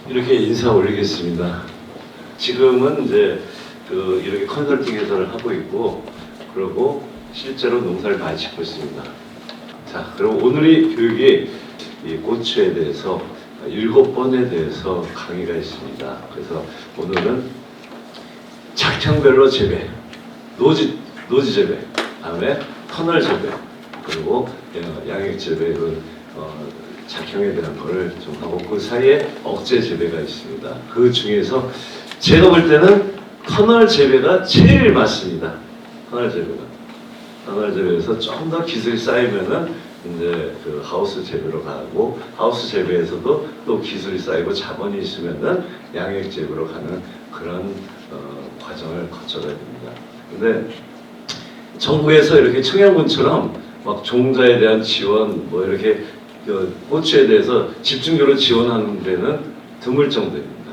이렇게 인사 올리겠습니다. 지금은 이제 이렇게 컨설팅 회사를 하고 있고, 그리고 실제로 농사를 많이 짓고 있습니다. 자, 그럼 오늘의 교육이 이 고추에 대해서 7번에 대해서 강의가 있습니다. 그래서 오늘은 작형별로 재배, 노지 재배, 다음에 터널 재배, 그리고 양액 재배 이런 작형에 대한 거를 좀 하고, 그 사이에 억제 재배가 있습니다. 그 중에서 제가 볼 때는 터널 재배가 제일 맞습니다. 터널 재배에서 좀 더 기술이 쌓이면은 이제 그 하우스 재배로 가고, 하우스 재배에서도 또 기술이 쌓이고 자본이 있으면은 양액 재배로 가는 그런 과정을 거쳐가야 됩니다. 근데 정부에서 이렇게 청양군처럼 막 종자에 대한 지원, 뭐 이렇게 고추에 대해서 집중적으로 지원하는 데는 드물 정도입니다.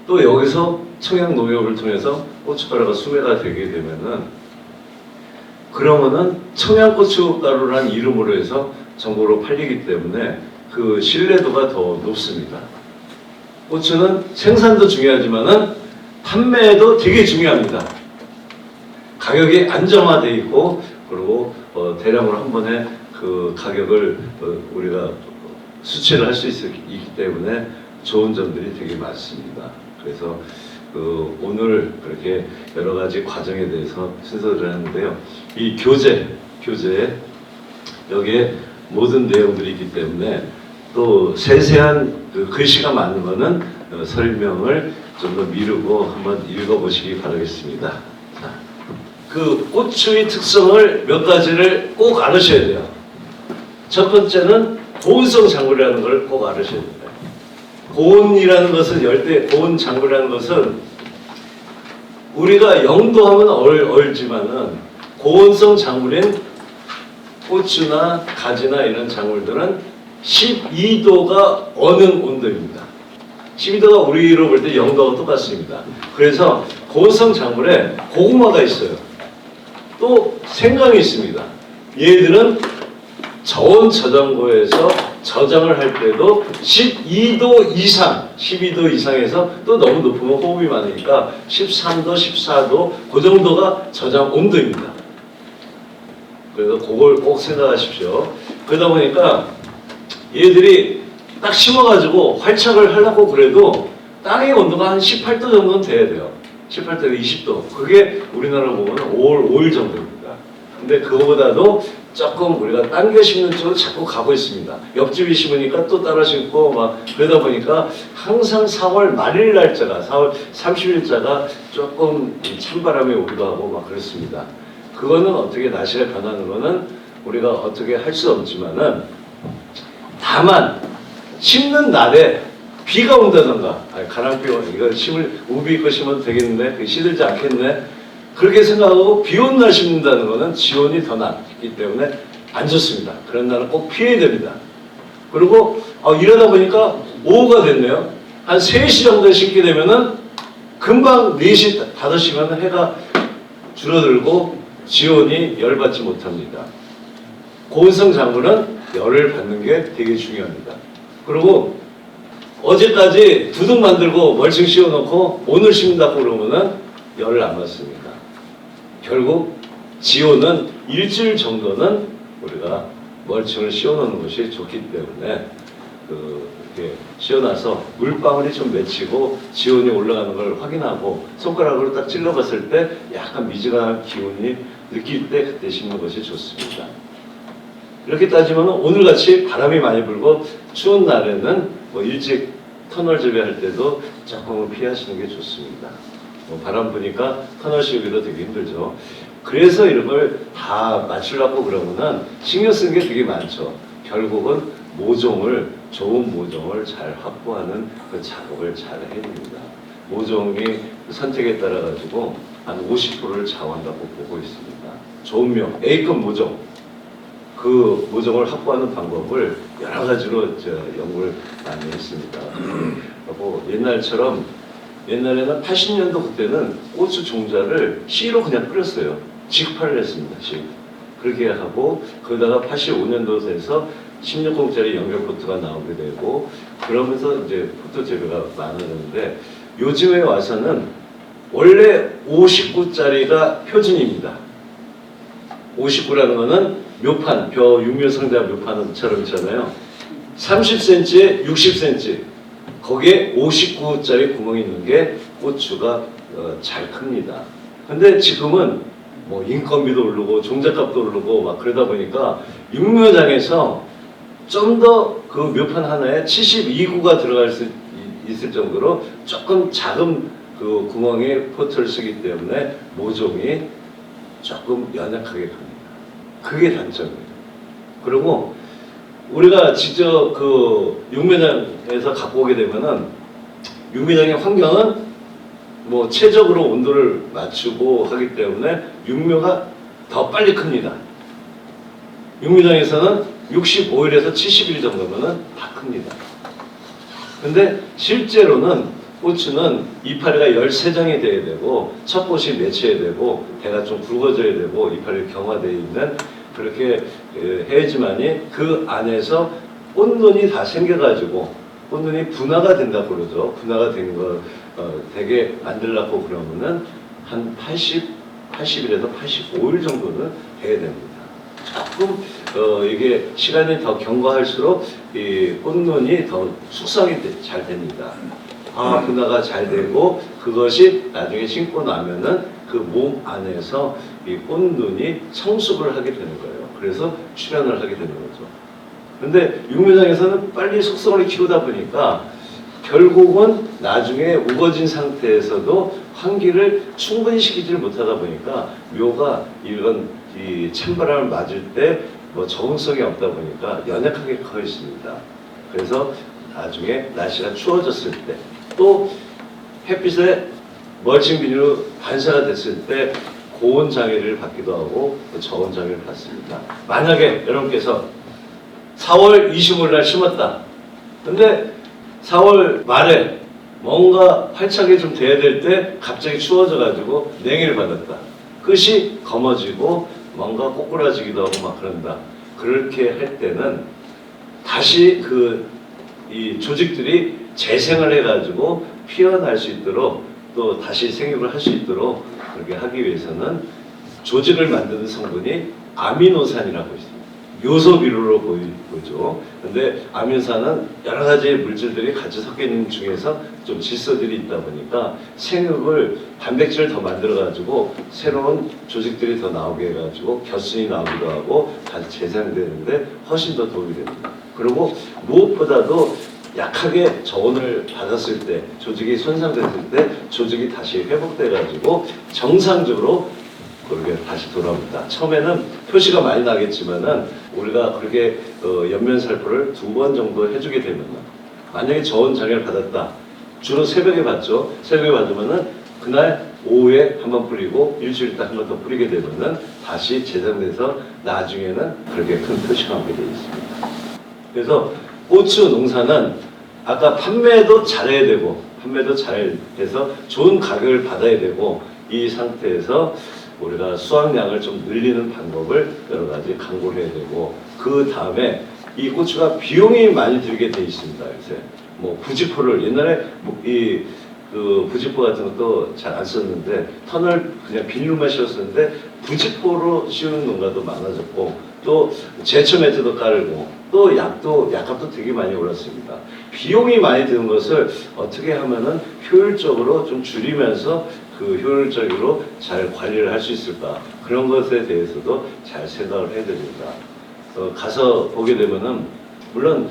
또 여기서 청양농협을 통해서 고춧가루가 수매가 되게 되면은, 그러면은 청양고춧가루라는 이름으로 해서 전국으로 팔리기 때문에 그 신뢰도가 더 높습니다. 고추는 생산도 중요하지만은 판매도 되게 중요합니다. 가격이 안정화되어 있고, 그리고 대량으로 한 번에 그 가격을 우리가 수취를 할 수 있기 때문에 좋은 점들이 되게 많습니다. 그래서 오늘 그렇게 여러 가지 과정에 대해서 순서를 하는데요. 이 교재에 여기에 모든 내용들이 있기 때문에 또 세세한 글씨가 많은 거는 설명을 좀 더 미루고 한번 읽어보시기 바라겠습니다. 자, 그 고추의 특성을 몇 가지를 꼭 알으셔야 돼요. 첫 번째는 고온성 작물이라는 걸 꼭 알으셔야 됩니다. 고온이라는 것은, 열대 고온 작물이라는 것은 우리가 영도하면 얼지만은 고온성 작물인 고추나 가지나 이런 작물들은 12도가 어느 온도입니다. 12도가 우리로 볼 때 0도가 똑같습니다. 그래서 고온성 작물에 고구마가 있어요. 또 생강이 있습니다. 얘들은 저온 저장고에서 저장을 할 때도 12도 이상에서, 또 너무 높으면 호흡이 많으니까 13도, 14도 그 정도가 저장 온도입니다. 그래서 그걸 꼭 생각하십시오. 그러다 보니까 얘들이 딱 심어가지고 활착을 하려고 그래도 땅의 온도가 한 18도 정도는 돼야 돼요. 18도에서 20도. 그게 우리나라로 보면 5월 정도입니다. 근데 그거보다도 조금 우리가 당겨 심는 쪽으로 자꾸 가고 있습니다. 옆집이 심으니까 또 따라 심고 막 그러다 보니까 항상 4월 말일 날짜가, 4월 30일자가 조금 찬바람이 오기도 하고 막 그렇습니다. 그거는 어떻게 날씨가 변하는 거는 우리가 어떻게 할 수 없지만은, 다만 심는 날에 비가 온다던가, 가랑비가 이거 우비 입고 심어도 되겠는데 시들지 않겠네, 그렇게 생각하고 비 오는 날 심는다는 것은 지온이 더 낮기 때문에 안 좋습니다. 그런 날은 꼭 피해야 됩니다. 그리고 이러다 보니까 오후가 됐네요. 한 3시 정도에 심게 되면은 금방 4시, 5시면 해가 줄어들고 지온이 열받지 못합니다. 고온성 작물은 열을 받는 게 되게 중요합니다. 그리고 어제까지 두둑 만들고 멀칭 씌워놓고 오늘 심는다고 그러면은 열을 안 받습니다. 결국 지온은 일주일 정도는 우리가 멀칭을 씌워놓는 것이 좋기 때문에 이렇게 씌워놔서 물방울이 좀 맺히고 지온이 올라가는 걸 확인하고 손가락으로 딱 찔러봤을 때 약간 미지근한 기운이 느낄 때 그때 심는 것이 좋습니다. 이렇게 따지면 오늘같이 바람이 많이 불고 추운 날에는 뭐 일찍 터널 재배할 때도 조금 피하시는 게 좋습니다. 바람 부니까 터널 씌우기도 되게 힘들죠. 그래서 이런 걸 다 맞추려고 그러면은 신경 쓰는 게 되게 많죠. 결국은 좋은 모종을 잘 확보하는 그 작업을 잘 해야 됩니다. 모종이 선택에 따라 가지고 한 50%를 좌우한다고 보고 있습니다. 좋은 명, A급 모종, 그 모종을 확보하는 방법을 여러 가지로 연구를 많이 했습니다. 그리고 옛날에는 80년도 그때는 고추 종자를 씨로 그냥 뿌렸어요. 직파를 했습니다. 그렇게 하고, 그러다가 85년도 돼서 16공짜리 연결포트가 나오게 되고 그러면서 이제 포트 재배가 많아졌는데 요즘에 와서는 원래 59짜리가 표준입니다. 59라는 거는 묘판, 벼 육묘상자 묘판처럼 있잖아요. 30cm에 60cm 거기에 59짜리 구멍이 있는 게 고추가 잘 큽니다. 근데 지금은 뭐 인건비도 오르고 종잣값도 오르고 막 그러다 보니까 육묘장에서 좀 더 그 묘판 하나에 72구가 들어갈 수 있을 정도로 조금 작은 그 구멍에 포트를 쓰기 때문에 모종이 조금 연약하게 갑니다. 그게 단점이에요. 그리고 우리가 직접 그 육묘장에서 갖고 오게 되면은 육묘장의 환경은 뭐 최적으로 온도를 맞추고 하기 때문에 육묘가 더 빨리 큽니다. 육묘장에서는 65일에서 70일 정도면은 다 큽니다. 근데 실제로는 고추는 이파리가 13장이 돼야 되고 첫 꽃이 맺혀야 되고 대가 좀 굵어져야 되고 이파리 경화되어 있는 그렇게 해야지만이 그 안에서 꽃눈이 다 생겨가지고 꽃눈이 분화가 된다고 그러죠. 분화가 된 거 되게 만들려고 그러면은 한 80일에서 85일 정도는 돼야 됩니다. 조금 이게 시간이 더 경과할수록 이 꽃눈이 더 숙성이 잘 됩니다. 분화가 잘 되고 그것이 나중에 심고 나면은 그 몸 안에서 이 꽃눈이 성숙을 하게 되는 거예요. 그래서 출현을 하게 되는 거죠. 근데 육묘장에서는 빨리 숙성을 키우다 보니까 결국은 나중에 우거진 상태에서도 환기를 충분히 시키지를 못하다 보니까 묘가 이런 이 찬바람을 맞을 때 뭐 적응성이 없다 보니까 연약하게 커 있습니다. 그래서 나중에 날씨가 추워졌을 때 또 햇빛에 멀칭 비닐로 반사가 됐을 때 고온 장애를 받기도 하고 저온 장애를 받습니다. 만약에 여러분께서 4월 25일 날 심었다. 근데 4월 말에 뭔가 활착이 좀 돼야 될 때 갑자기 추워져 가지고 냉해를 받았다. 끝이 검어지고 뭔가 꼬꾸라지기도 하고 막 그런다. 그렇게 할 때는 다시 이 조직들이 재생을 해가지고 피어날 수 있도록 또 다시 생육을 할 수 있도록 그렇게 하기 위해서는 조직을 만드는 성분이 아미노산이라고 있습니다. 요소 비료로 보이죠. 근데 아미노산은 여러 가지 물질들이 같이 섞여 있는 중에서 좀 질소들이 있다 보니까 생육을 단백질을 더 만들어가지고 새로운 조직들이 더 나오게 해가지고 겨순이 나오기도 하고 다시 재생되는데 훨씬 더 도움이 됩니다. 그리고 무엇보다도 약하게 저온을 받았을 때 조직이 손상됐을 때 조직이 다시 회복돼가지고 정상적으로 그렇게 다시 돌아옵니다. 처음에는 표시가 많이 나겠지만은 우리가 그렇게 연면살포를 2번 정도 해주게 되면은 만약에 저온 장애를 받았다. 주로 새벽에 받죠. 새벽에 받으면은 그날 오후에 한번 뿌리고 일주일 있다 한 번 더 뿌리게 되면은 다시 재생돼서 나중에는 그렇게 큰 표시가 오게 되어 있습니다. 그래서 고추 농사는 아까 판매도 잘해야 되고 판매도 잘 해서 좋은 가격을 받아야 되고 이 상태에서 우리가 수확량을 좀 늘리는 방법을 여러 가지 강구를 해야 되고 그 다음에 이 고추가 비용이 많이 들게 돼 있습니다. 요새 뭐 부지포를 옛날에 그 부지포 같은 것도 잘 안 썼는데 턴을 그냥 비닐로만 씌웠었는데 부지포로 씌우는 농가도 많아졌고 또 제초 매트도 깔고 또 약값도 되게 많이 올랐습니다. 비용이 많이 드는 것을 어떻게 하면은 효율적으로 좀 줄이면서 그 효율적으로 잘 관리를 할 수 있을까 그런 것에 대해서도 잘 생각을 해야 됩니다. 가서 보게 되면은 물론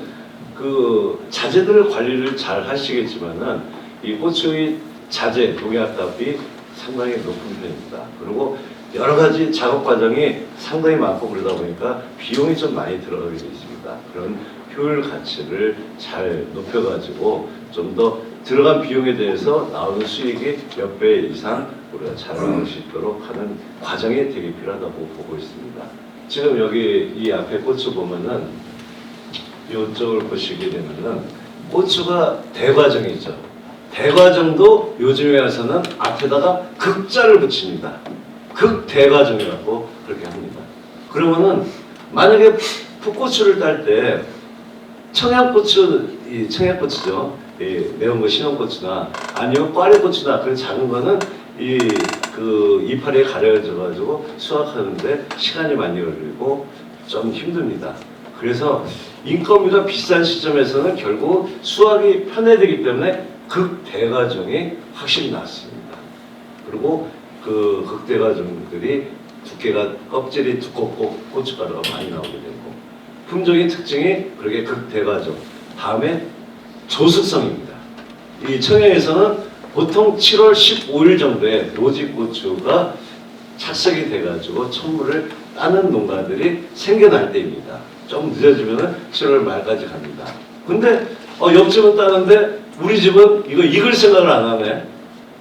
그 자재들 관리를 잘 하시겠지만은 이 고추의 자재 농약값이 상당히 높은 편입니다. 그리고 여러 가지 작업 과정이 상당히 많고 그러다 보니까 비용이 좀 많이 들어가게 되어 있습니다. 그런 효율 가치를 잘 높여가지고 좀 더 들어간 비용에 대해서 나오는 수익이 몇 배 이상 우리가 잘 나올 수 있도록 하는 과정이 되게 필요하다고 보고 있습니다. 지금 여기 이 앞에 고추 보면은 이쪽을 보시게 되면은 고추가 대과정이죠. 대과정도 요즘에 와서는 앞에다가 극자를 붙입니다. 극대과정이라고 그렇게 합니다. 그러면은 만약에 풋고추를 딸 때 청양고추, 이 청양고추죠. 이 매운 거 신혼고추나 아니면 꽈리고추나 그런 작은 거는 이 그 이파리에 가려져 가지고 수확하는데 시간이 많이 걸리고 좀 힘듭니다. 그래서 인건비가 비싼 시점에서는 결국 수확이 편해지기 때문에 극대과정이 확실히 낫습니다. 그리고 그 극대과정들이 두께가 껍질이 두껍고 고춧가루가 많이 나오게 되고 품종의 특징이 그렇게 극대과정. 다음에 조숙성입니다. 이 청양에서는 보통 7월 15일 정도에 노지고추가 착색이 돼가지고 천물을 따는 농가들이 생겨날 때입니다. 좀 늦어지면 7월 말까지 갑니다. 근데 옆집은 따는데 우리 집은 이거 익을 생각을 안 하네.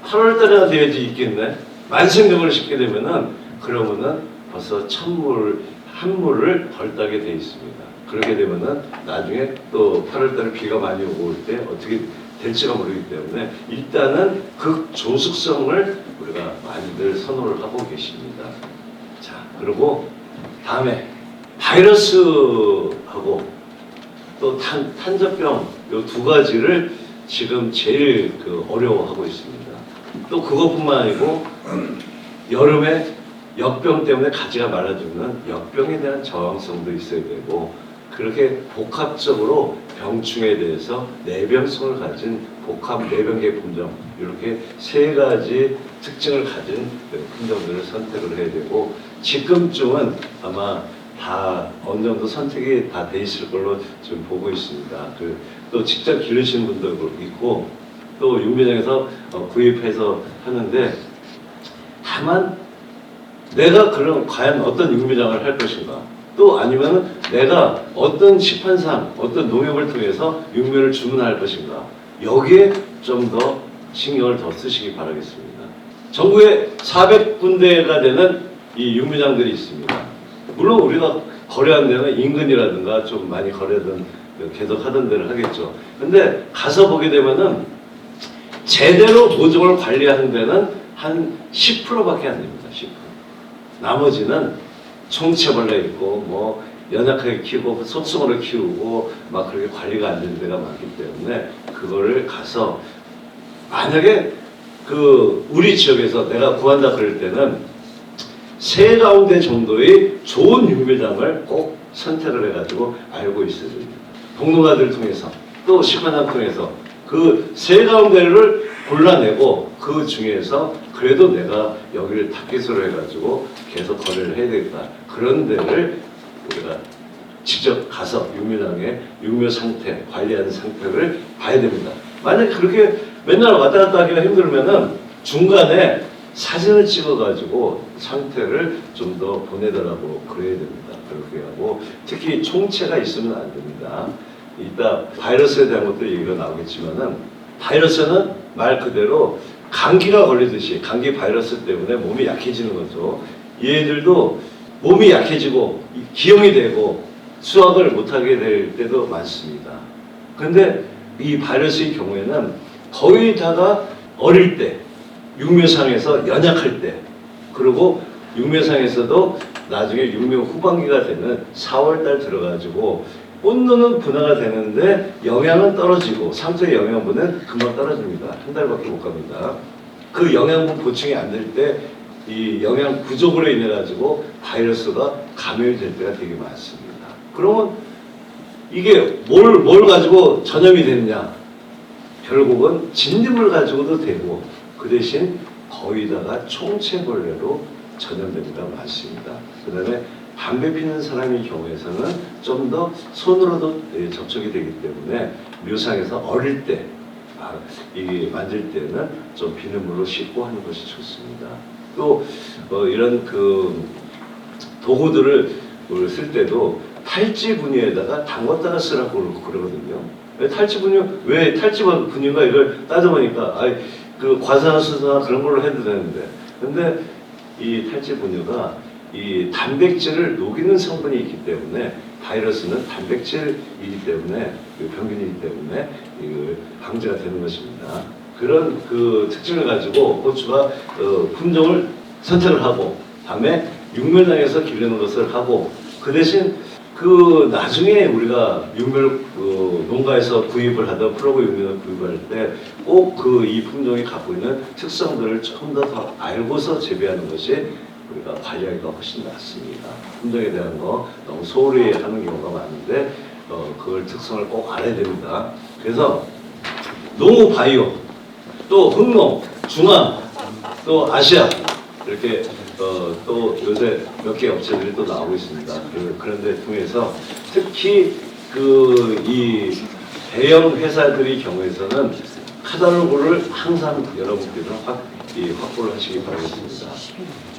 8월 달에나 돼야지 익겠네. 만생경을 심게 되면은 그러면은 벌써 천물 한 물을 덜 따게 돼 있습니다. 그렇게 되면은 나중에 또 8월 달에 비가 많이 오고 올 때 어떻게 될지가 모르기 때문에 일단은 극조숙성을 우리가 많이들 선호를 하고 계십니다. 자, 그리고 다음에 바이러스하고 또 탄저병 이 두 가지를 지금 제일 어려워하고 있습니다. 또 그것뿐만 아니고 여름에 역병 때문에 가지가 말라 죽는 역병에 대한 저항성도 있어야 되고 그렇게 복합적으로 병충에 대해서 내병성을 가진 복합 내병계 품종 이렇게 세 가지 특징을 가진 품종들을 선택을 해야 되고 지금쯤은 아마 다 어느 정도 선택이 다 돼 있을 걸로 지금 보고 있습니다. 또 직접 기르시는 분들도 있고 또 육묘장에서 구입해서 하는데 다만 내가 그럼 과연 어떤 육묘장을 할 것인가 또 아니면 내가 어떤 시판상 어떤 농협을 통해서 육묘를 주문할 것인가 여기에 좀 더 신경을 더 쓰시기 바라겠습니다. 전국에 400군데가 되는 이 육묘장들이 있습니다. 물론 우리가 거래한 데는 인근이라든가 좀 많이 거래든 계속 하던 데를 하겠죠. 근데 가서 보게 되면은 제대로 모종을 관리하는 데는 한 10%밖에 안 됩니다. 10%. 나머지는 총체벌레 있고 뭐 연약하게 키우고 소수으로 키우고 막 그렇게 관리가 안 되는 데가 많기 때문에 그거를 가서 만약에 우리 지역에서 내가 구한다 그럴 때는 세 가운데 정도의 좋은 육묘장을 꼭 선택을 해가지고 알고 있어야 됩니다. 동農家들 통해서 또 시판장 통해서 그 세 가운데를 골라내고 그 중에서 그래도 내가 여기를 타깃으로 해가지고 계속 거래를 해야 되겠다. 그런 데를 우리가 직접 가서 육묘장의 육묘 상태, 관리하는 상태를 봐야 됩니다. 만약 그렇게 맨날 왔다 갔다 하기가 힘들면은 중간에 사진을 찍어가지고 상태를 좀 더 보내달라고 그래야 됩니다. 그렇게 하고 특히 총체가 있으면 안 됩니다. 이따 바이러스에 대한 것도 얘기가 나오겠지만은 바이러스는 말 그대로 감기가 걸리듯이 감기 바이러스 때문에 몸이 약해지는 거죠. 얘들도 몸이 약해지고 기형이 되고 수확을 못하게 될 때도 많습니다. 그런데 이 바이러스의 경우에는 거의 다가 어릴 때 육묘상에서 연약할 때 그리고 육묘상에서도 나중에 육묘 후반기가 되는 4월달 들어가지고 온도는 분화가 되는데 영양은 떨어지고 상토의 영양분은 금방 떨어집니다. 한 달밖에 못 갑니다. 그 영양분 보충이 안 될 때 이 영양 부족으로 인해 가지고 바이러스가 감염이 될 때가 되게 많습니다. 그러면 이게 뭘 가지고 전염이 됐냐? 결국은 진딧물 가지고도 되고 그 대신 거의 다가 총체벌레로 전염될 때가 많습니다. 그 다음에 담배 피는 사람의 경우에서는 좀 더 손으로도 접촉이 되기 때문에 묘상에서 어릴 때 이게 만질 때는 좀 비눗물로 씻고 하는 것이 좋습니다. 또 이런 도구들을 쓸 때도 탈지 분유에다가 담궜다가 쓰라고 그러거든요. 탈지 분유 왜 탈지 분유가 이걸 따져보니까 과산화수소나 그런 걸로 해도 되는데 근데 이 탈지 분유가 이 단백질을 녹이는 성분이 있기 때문에 바이러스는 단백질이기 때문에 병균이기 때문에 이걸 방제가 되는 것입니다. 그런 특징을 가지고 고추가 품종을 선택을 하고 다음에 육묘장에서 기르는 것을 하고 그 대신 그 나중에 우리가 육묘를 농가에서 구입을 하던 프로그 육묘를 구입할 때 꼭 그 이 품종이 갖고 있는 특성들을 조금 더 알고서 재배하는 것이 우리가 관리하기가 훨씬 낫습니다. 품종에 대한 거 너무 소홀히 하는 경우가 많은데 그걸 특성을 꼭 알아야 됩니다. 그래서 농우 바이오, 또 흑농, 중앙, 또 아시아 이렇게 또 요새 몇 개 업체들이 또 나오고 있습니다. 그런 데 통해서 특히 이 대형 회사들의 경우에서는 카탈로그를 항상 여러분께서 확보를 하시기 바라겠습니다.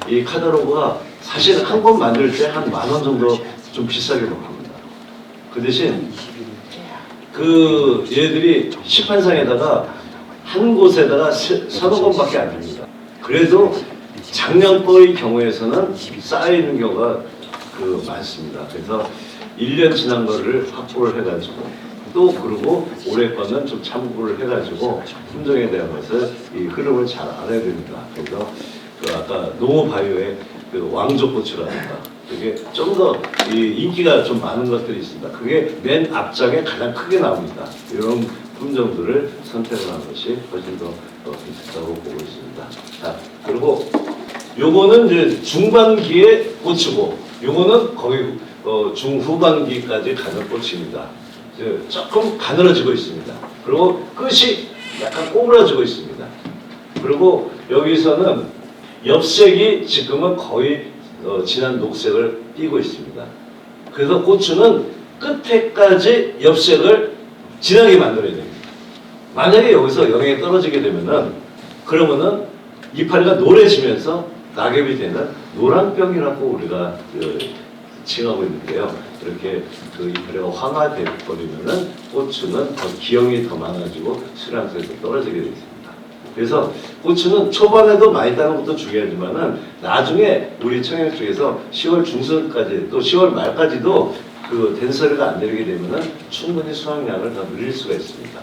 이 카탈로그가 사실 한 권 만들 때 한 10,000원 정도 좀 비싸게 합니다. 그 대신 얘들이 시판상에다가 한 곳에다가 서너 권밖에 안 됩니다. 그래도 작년 거의 경우에서는 쌓여있는 경우가 많습니다. 그래서 1년 지난 거를 확보를 해가지고 또 그리고 올해 거는 좀 참고를 해가지고 품종에 대한 것을 이 흐름을 잘 알아야 됩니다. 그래서 아까 농어바이오의 왕족고추라든가 그게 좀 더 인기가 좀 많은 것들이 있습니다. 그게 맨 앞장에 가장 크게 나옵니다. 이런 품종들을 선택을 하는 것이 훨씬 더 좋다고 보고 있습니다. 자, 그리고 요거는 이제 중반기의 고추고, 요거는 거의 중후반기까지 가는 고추입니다. 조금 가늘어지고 있습니다. 그리고 끝이 약간 꼬부라지고 있습니다. 그리고 여기서는 엽색이 지금은 거의 진한 녹색을 띠고 있습니다. 그래서 고추는 끝에까지 엽색을 진하게 만들어야 됩니다. 만약에 여기서 영향이 떨어지게 되면은 그러면은 이파리가 노래지면서 낙엽이 되는 노란병이라고 우리가 칭하고 있는데요. 이렇게 이파리가 황화돼 버리면은 고추는 더 기형이 더 많아지고 수량에서 떨어지게 되어 있습니다. 그래서 고추는 초반에도 많이 따는 것도 중요하지만은 나중에 우리 청양 쪽에서 10월 중순까지 또 10월 말까지도 된소리가 안 내리게 되면은 충분히 수확량을 더 늘릴 수가 있습니다.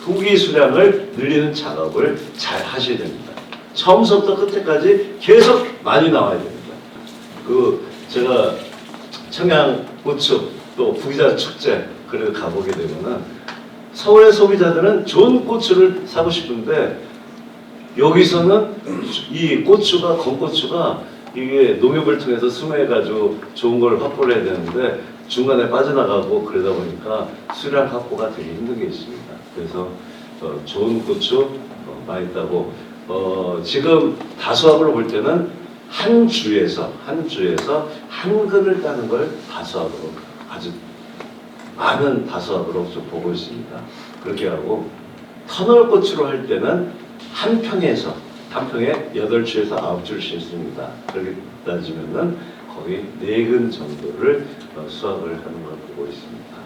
후기 수량을 늘리는 작업을 잘 하셔야 됩니다. 처음부터 끝에까지 계속 많이 나와야 됩니다. 제가 청양 고추 또 부기자 축제 그래도 가보게 되면은 서울의 소비자들은 좋은 고추를 사고 싶은데 여기서는 이 고추가 건고추가 이게 농협을 통해서 수매해가지고 좋은 걸 확보를 해야 되는데 중간에 빠져나가고 그러다 보니까 수량 확보가 되게 힘든 게 있습니다. 그래서 좋은 고추 많이 따고 지금 다수학으로 볼 때는 한 주에서 한 근을 따는 걸 다수학으로 아주 많은 다수학으로 좀 보고 있습니다. 그렇게 하고 터널 고추로 할 때는 한 평에 8줄에서 9줄 싣습니다. 그렇게 따지면은 거의 4근 정도를 수확을 하는 걸 보고 있습니다.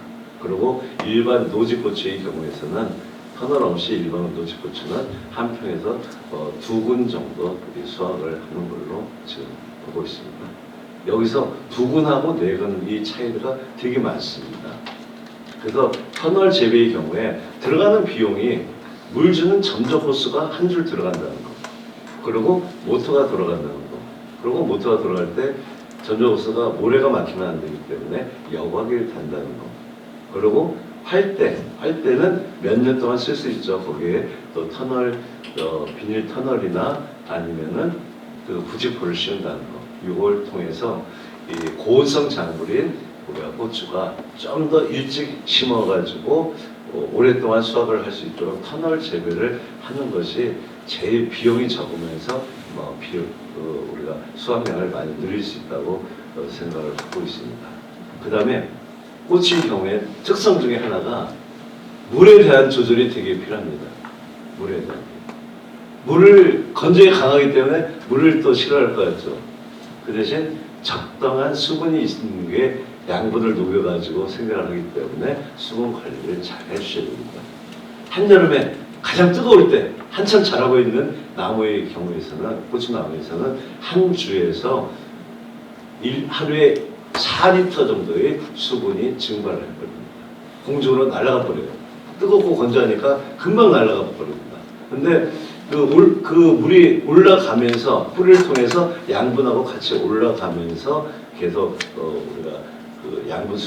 그리고 일반 노지고추의 경우에서는 터널 없이 일반 노지고추는 한 평에서 2근 정도 수확을 하는 걸로 지금 보고 있습니다. 여기서 2근하고 4근 이 차이가 되게 많습니다. 그래서 터널 재배의 경우에 들어가는 비용이 물 주는 점적 호수가 한 줄 들어간다는 거, 그리고 모터가 들어간다는 거, 그리고 모터가 들어갈 때 점적 호수가 모래가 막히면 안 되기 때문에 여과기를 단다는 거, 그리고 활대는 몇 년 동안 쓸 수 있죠. 거기에 또 터널, 비닐 터널이나 아니면은 부직포를 씌운다는 거, 이걸 통해서 이 고온성 작물인 우리가 고추가 좀 더 일찍 심어가지고 오랫동안 수확을 할 수 있도록 터널 재배를 하는 것이 제일 비용이 적으면서 우리가 수확량을 많이 늘릴 수 있다고 생각을 하고 있습니다. 그 다음에 꽃의 경우에 특성 중에 하나가 물에 대한 조절이 되게 필요합니다. 물에 대한 물을 건조에 강하기 때문에 물을 또 싫어할 것 같죠. 그 대신 적당한 수분이 있는 게 양분을 녹여가지고 생각을 하기 때문에 수분 관리를 잘 해주셔야 됩니다. 한여름에 가장 뜨거울 때 한참 자라고 있는 나무의 경우에서는 고추나무에서는 한 주에서 하루에 4리터 정도의 수분이 증발을 해버립니다. 공중으로 날아가 버려요. 뜨겁고 건조하니까 금방 날아가 버립니다. 근데 그 물이 올라가면서 뿌리를 통해서 양분하고 같이 올라가면서 계속 우리가 그 양분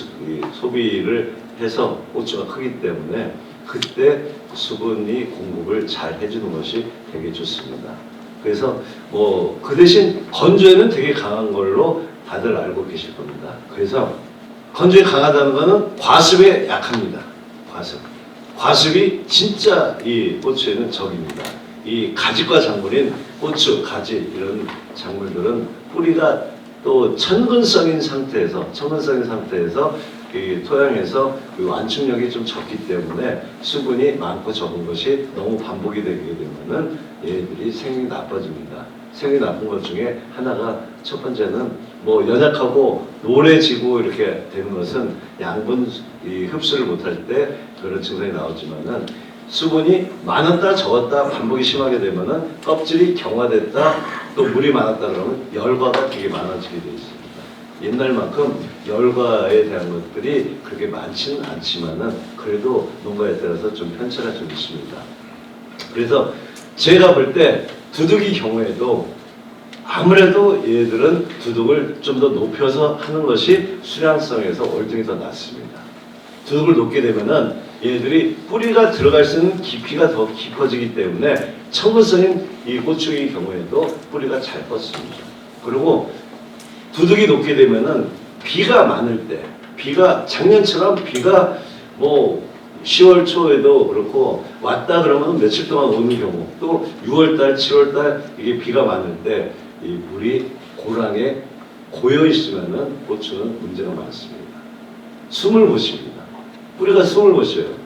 소비를 해서 고추가 크기 때문에 그때 수분이 공급을 잘 해주는 것이 되게 좋습니다. 그래서 뭐 그 대신 건조에는 되게 강한 걸로 다들 알고 계실 겁니다. 그래서 건조에 강하다는 것은 과습에 약합니다. 과습이 진짜 이 고추에는 적입니다. 이 가지과 작물인 고추, 가지 이런 작물들은 뿌리가 또 천근성인 상태에서 이 토양에서 그 완충력이 좀 적기 때문에 수분이 많고 적은 것이 너무 반복이 되게 되면은 얘들이 생육이 나빠집니다. 생육이 나쁜 것 중에 하나가 첫 번째는 뭐 연약하고 노래지고 이렇게 되는 것은 양분 흡수를 못할 때 그런 증상이 나오지만은 수분이 많았다 적었다 반복이 심하게 되면은 껍질이 경화됐다 또 물이 많았다 그러면 열과가 되게 많아지게 되어 있습니다. 옛날만큼 열과에 대한 것들이 그렇게 많지는 않지만은 그래도 농가에 따라서 좀 편차가 좀 있습니다. 그래서 제가 볼 때 두둑이 경우에도 아무래도 얘들은 두둑을 좀 더 높여서 하는 것이 수량성에서 월등히 더 낫습니다. 두둑을 높게 되면은 얘들이 뿌리가 들어갈 수 있는 깊이가 더 깊어지기 때문에 청근성인 이 고추의 경우에도 뿌리가 잘 뻗습니다. 그리고 두둑이 높게 되면은 비가 많을 때, 작년처럼 비가 뭐 10월 초에도 그렇고 왔다 그러면 며칠 동안 오는 경우, 또 6월달, 7월달 이게 비가 많을 때 이 물이 고랑에 고여 있으면은 고추는 문제가 많습니다. 숨을 못 쉽니다. 뿌리가 숨을 못 쉬어요.